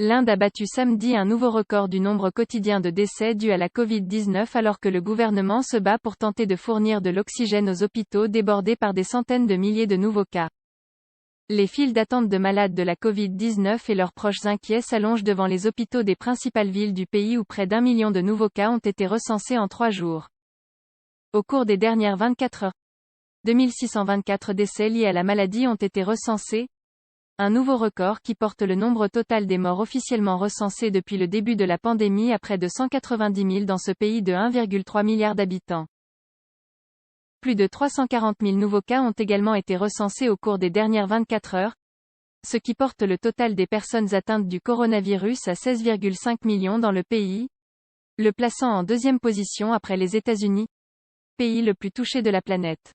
L'Inde a battu samedi un nouveau record du nombre quotidien de décès dus à la Covid-19 alors que le gouvernement se bat pour tenter de fournir de l'oxygène aux hôpitaux débordés par des centaines de milliers de nouveaux cas. Les files d'attente de malades de la Covid-19 et leurs proches inquiets s'allongent devant les hôpitaux des principales villes du pays où près d'1 million de nouveaux cas ont été recensés en 3 jours. Au cours des dernières 24 heures, 2624 décès liés à la maladie ont été recensés, un nouveau record qui porte le nombre total des morts officiellement recensés depuis le début de la pandémie à près de 190 000 dans ce pays de 1,3 milliard d'habitants. Plus de 340 000 nouveaux cas ont également été recensés au cours des dernières 24 heures, ce qui porte le total des personnes atteintes du coronavirus à 16,5 millions dans le pays, le plaçant en deuxième position après les États-Unis, pays le plus touché de la planète.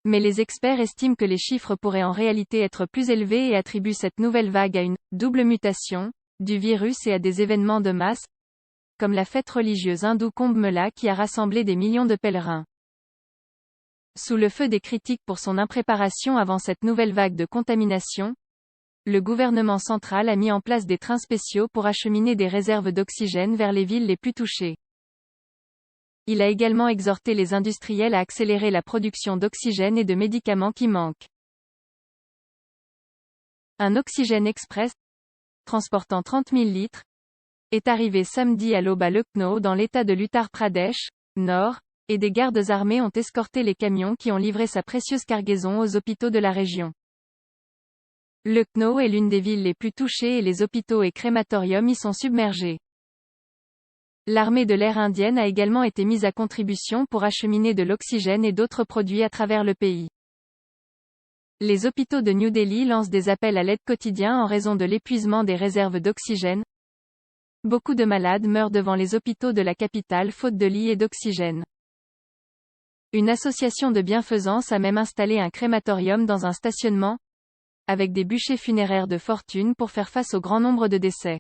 Mais les experts estiment que les chiffres pourraient en réalité être plus élevés et attribuent cette nouvelle vague à une « double mutation » du virus et à des événements de masse, comme la fête religieuse hindoue Kumbh Mela qui a rassemblé des millions de pèlerins. Sous le feu des critiques pour son impréparation avant cette nouvelle vague de contamination, le gouvernement central a mis en place des trains spéciaux pour acheminer des réserves d'oxygène vers les villes les plus touchées. Il a également exhorté les industriels à accélérer la production d'oxygène et de médicaments qui manquent. Un Oxygène Express, transportant 30 000 litres, est arrivé samedi à l'aube à Lucknow dans l'état de l'Uttar Pradesh, nord, et des gardes armés ont escorté les camions qui ont livré sa précieuse cargaison aux hôpitaux de la région. Lucknow est l'une des villes les plus touchées et les hôpitaux et crématoriums y sont submergés. L'armée de l'air indienne a également été mise à contribution pour acheminer de l'oxygène et d'autres produits à travers le pays. Les hôpitaux de New Delhi lancent des appels à l'aide quotidiens en raison de l'épuisement des réserves d'oxygène. Beaucoup de malades meurent devant les hôpitaux de la capitale faute de lits et d'oxygène. Une association de bienfaisance a même installé un crématorium dans un stationnement, avec des bûchers funéraires de fortune pour faire face au grand nombre de décès.